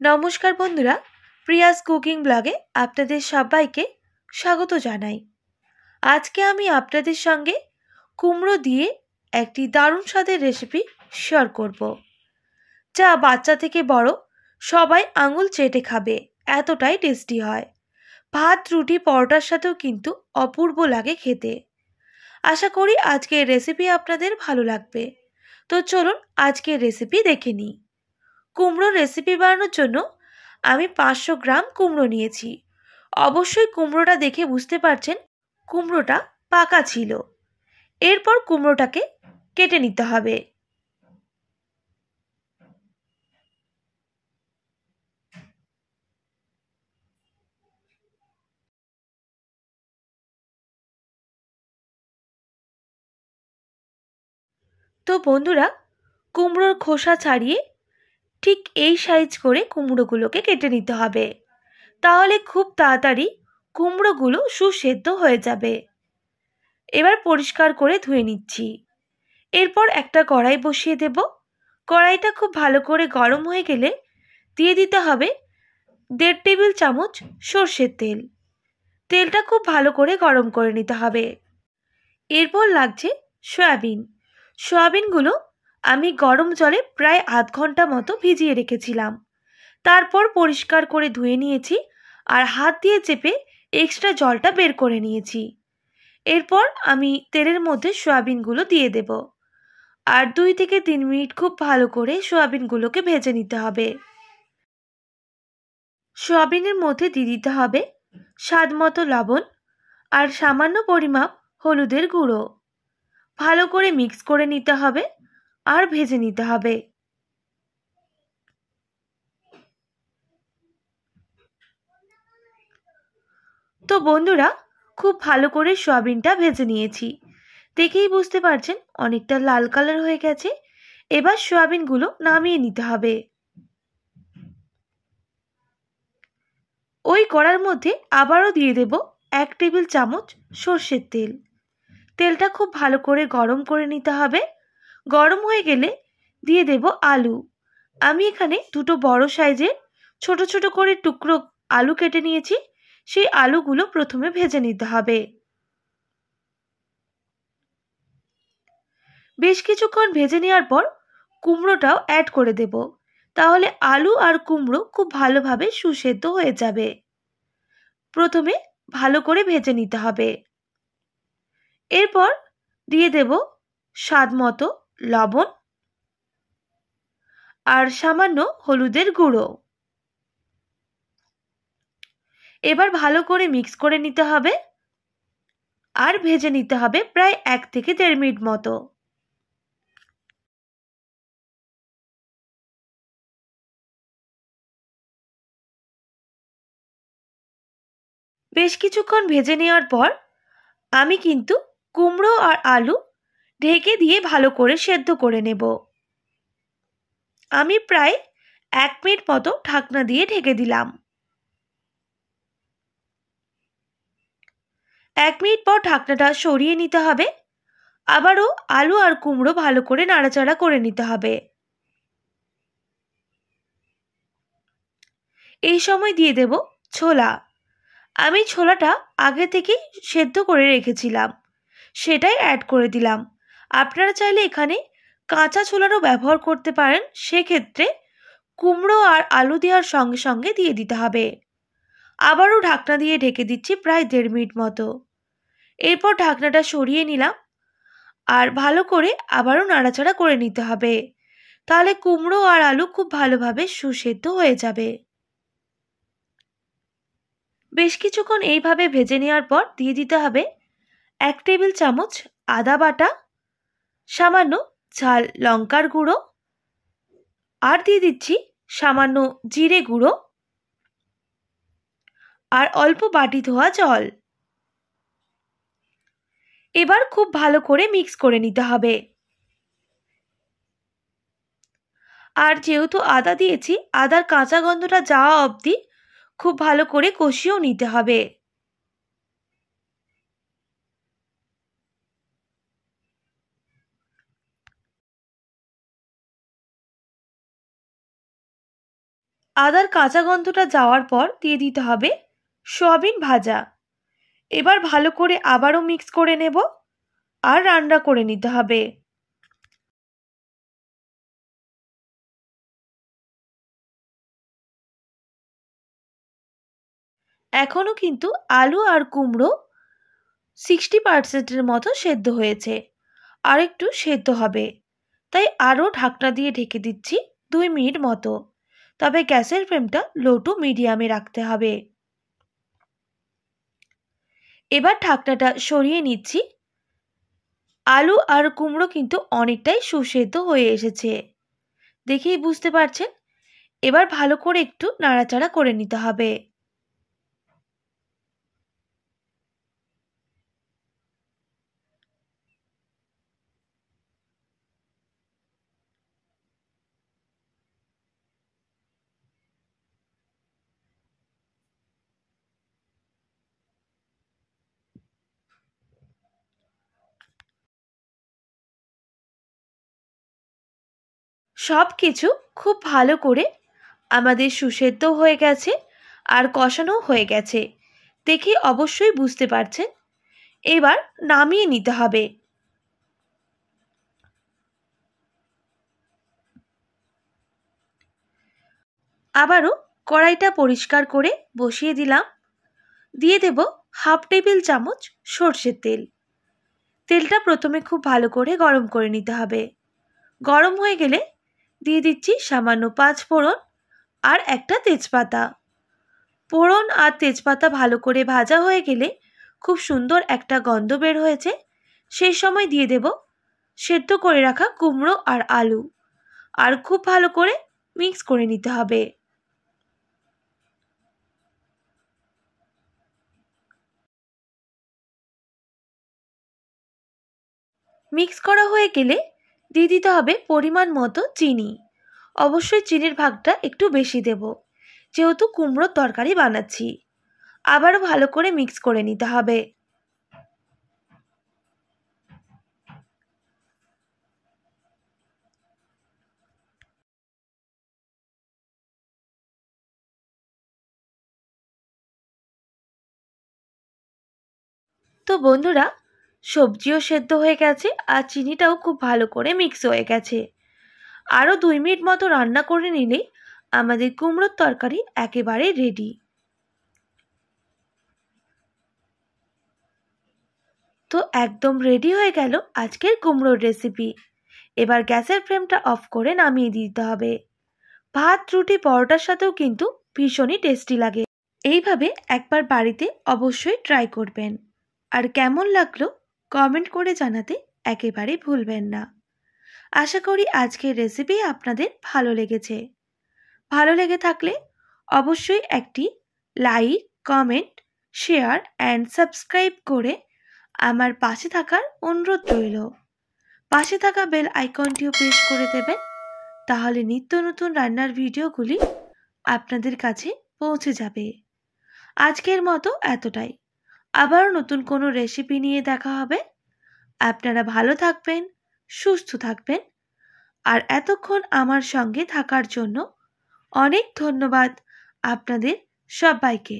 নমস্কার বন্ধুরা, Prius cooking ব্লগে আপনাদের সবাইকে স্বাগত জানাই। আজকে আমি আপনাদের সঙ্গে কুমড়ো দিয়ে একটি দারুণ স্বাদের রেসিপি শেয়ার করব, যা বাচ্চা থেকে বড় সবাই আঙুল চেটে খাবে, এতটাই টেস্টি হয়। ভাত, রুটি, পরোটার সাথেও কিন্তু অপূর্ব লাগে খেতে। আশা করি আজকের রেসিপি আপনাদের ভালো লাগবে। তো চলুন আজকের রেসিপি দেখে নিই। কুমড়োর রেসিপি বানানোর জন্য আমি 500 গ্রাম কুমড়ো নিয়েছি। অবশ্যই কুমড়োটা দেখে বুঝতে পারছেন কুমড়োটা পাকা ছিল। এরপর কুমড়োটাকে কেটে নিতে হবে। তো বন্ধুরা, কুমড়োর খোসা ছাড়িয়ে ঠিক এই সাইজ করে কুমড়োগুলোকে কেটে নিতে হবে। তাহলে খুব তাড়াতাড়ি কুমড়োগুলো সুসেদ্ধ হয়ে যাবে। এবার পরিষ্কার করে ধুয়ে নিচ্ছি। এরপর একটা কড়াই বসিয়ে দেব। কড়াইটা খুব ভালো করে গরম হয়ে গেলে দিয়ে দিতে হবে 1.5 টেবিল চামচ সর্ষের তেল। তেলটা খুব ভালো করে গরম করে নিতে হবে। এরপর লাগছে সয়াবিন। সয়াবিনগুলো আমি গরম জলে প্রায় আধ ঘন্টা মতো ভিজিয়ে রেখেছিলাম। তারপর পরিষ্কার করে ধুয়ে নিয়েছি আর হাত দিয়ে চেপে এক্সট্রা জলটা বের করে নিয়েছি। এরপর আমি তেলের মধ্যে সয়াবিনগুলো দিয়ে দেব আর 2 থেকে 3 মিনিট খুব ভালো করে সয়াবিনগুলোকে ভেজে নিতে হবে। সয়াবিনের মধ্যে দিয়ে দিতে হবে স্বাদ মতো লবণ আর সামান্য পরিমাপ হলুদের গুঁড়ো। ভালো করে মিক্স করে নিতে হবে আর ভেজে নিতে হবে। তো বন্ধুরা, খুব ভালো করে সয়াবিনটা ভেজে নিয়েছি। দেখেই বুঝতে পারছেন অনেকটা লাল কালার হয়ে গেছে। এবার সয়াবিনগুলো নামিয়ে নিতে হবে। ওই কড়ার মধ্যে আবারও দিয়ে দেব 1 টেবিল চামচ সর্ষের তেল। তেলটা খুব ভালো করে গরম করে নিতে হবে। গরম হয়ে গেলে দিয়ে দেব আলু। আমি এখানে দুটো বড় সাইজের ছোট ছোট করে টুকরো আলু কেটে নিয়েছি। সেই আলুগুলো প্রথমে ভেজে নিতে হবে। বেশ কিছুক্ষণ ভেজে নেওয়ার পর কুমড়োটাও অ্যাড করে দেব। তাহলে আলু আর কুমড়ো খুব ভালোভাবে সুসেদ্ধ হয়ে যাবে। প্রথমে ভালো করে ভেজে নিতে হবে। এরপর দিয়ে দেব স্বাদ মতো লবণ আর সামান্য হলুদের গুঁড়ো। এবার ভালো করে মিক্স করে নিতে হবে আর ভেজে নিতে হবে প্রায় 1 থেকে 1.5 মিনিট মতো। বেশ কিছুক্ষণ ভেজে নেওয়ার পর আমি কিন্তু কুমড়ো আর আলু ঢেকে দিয়ে ভালো করে সেদ্ধ করে নেব। আমি প্রায় 1 মিনিট মতো ঢাকনা দিয়ে ঢেকে দিলাম। 1 মিনিট পর ঢাকনাটা সরিয়ে নিতে হবে। আবারও আলু আর কুমড়ো ভালো করে নাড়াচাড়া করে নিতে হবে। এই সময় দিয়ে দেব ছোলা। আমি ছোলাটা আগে থেকেই সেদ্ধ করে রেখেছিলাম, সেটাই অ্যাড করে দিলাম। আপনারা চাইলে এখানে কাঁচা ছোলারও ব্যবহার করতে পারেন। সেক্ষেত্রে কুমড়ো আর আলু দেওয়ার সঙ্গে সঙ্গে দিয়ে দিতে হবে। আবারও ঢাকনা দিয়ে ঢেকে দিচ্ছি প্রায় 1.5 মিনিট মতো। এরপর ঢাকনাটা সরিয়ে নিলাম আর ভালো করে আবারও নাড়াচাড়া করে নিতে হবে। তাহলে কুমড়ো আর আলু খুব ভালোভাবে সুসেদ্ধ হয়ে যাবে। বেশ কিছুক্ষণ এইভাবে ভেজে নেওয়ার পর দিয়ে দিতে হবে 1 টেবিল চামচ আদা বাটা, সামান্য ঝাল লঙ্কার গুঁড়ো আর দিয়ে দিচ্ছি সামান্য জিরে গুঁড়ো আর অল্প বাটি ধোয়া জল। এবার খুব ভালো করে মিক্স করে নিতে হবে। আর যেহেতু আদা দিয়েছি, আদার কাঁচা গন্ধটা যাওয়া অবধি খুব ভালো করে কষিয়েও নিতে হবে। আদার কাঁচা গন্ধটা যাওয়ার পর দিয়ে দিতে হবে সয়াবিন ভাজা। এবার ভালো করে আবারও মিক্স করে নেব আর রান্না করে নিতে হবে। এখনো কিন্তু আলু আর কুমড়ো 60% মতো সেদ্ধ হয়েছে, আর একটু সেদ্ধ হবে, তাই আরও ঢাকনা দিয়ে ঢেকে দিচ্ছি 2 মিনিট মতো। তবে গ্যাসের ফ্লেমটা লো টু মিডিয়ামে রাখতে হবে। এবার ঢাকনাটা সরিয়ে নিচ্ছি। আলু আর কুমড়ো কিন্তু অনেকটাই সুসেদ্ধ হয়ে এসেছে, দেখেই বুঝতে পারছেন। এবার ভালো করে একটু নাড়াচাড়া করে নিতে হবে। সব কিছু খুব ভালো করে আমাদের সুসেদ্ধ হয়ে গেছে আর কষানো হয়ে গেছে, দেখে অবশ্যই বুঝতে পারছেন। এবার নামিয়ে নিতে হবে। আবারও কড়াইটা পরিষ্কার করে বসিয়ে দিলাম। দিয়ে দেব হাফ টেবিল চামচ সর্ষের তেল। তেলটা প্রথমে খুব ভালো করে গরম করে নিতে হবে। গরম হয়ে গেলে দিয়ে দিচ্ছি সামান্য 5 ফোড়ন আর একটা তেজপাতা। ফোড়ন আর তেজপাতা ভালো করে ভাজা হয়ে গেলে খুব সুন্দর একটা গন্ধ বের হয়েছে, সেই সময় দিয়ে দেব সেদ্ধ করে রাখা কুমড়ো আর আলু, আর খুব ভালো করে মিক্স করে নিতে হবে। মিক্স করা হয়ে গেলে দিয়ে দিতে হবে পরিমাণ মতো চিনি। অবশ্যই চিনির ভাগটা একটু বেশি দেব, যেহেতু কুমড়োর তরকারি বানাচ্ছি। আবারও ভালো করে মিক্স করে নিতে হবে। তো বন্ধুরা, সবজিও সেদ্ধ হয়ে গেছে আর চিনিটাও খুব ভালো করে মিক্স হয়ে গেছে। আরও 2 মিনিট মতো রান্না করে নিলেই আমাদের কুমড়োর তরকারি একেবারে রেডি। তো একদম রেডি হয়ে গেল আজকের কুমড়োর রেসিপি। এবার গ্যাসের ফ্লেমটা অফ করে নামিয়ে দিতে হবে। ভাত, রুটি, পরোটার সাথেও কিন্তু ভীষণই টেস্টি লাগে। এইভাবে একবার বাড়িতে অবশ্যই ট্রাই করবেন। আর কেমন লাগলো কমেন্ট করে জানাতে একেবারেই ভুলবেন না। আশা করি আজকের রেসিপি আপনাদের ভালো লেগেছে। ভালো লেগে থাকলে অবশ্যই একটি like, comment, share and subscribe করে আমার পাশে থাকার অনুরোধ রইল। পাশে থাকা বেল আইকনটিও প্রেস করে দেবেন, তাহলে নিত্য নতুন রান্নার ভিডিওগুলি আপনাদের কাছে পৌঁছে যাবে। আজকের মতো এতটাই। আবারও নতুন কোনো রেসিপি নিয়ে দেখা হবে। আপনারা ভালো থাকবেন, সুস্থ থাকবেন, আর এতক্ষণ আমার সঙ্গে থাকার জন্য অনেক ধন্যবাদ আপনাদের সবাইকে।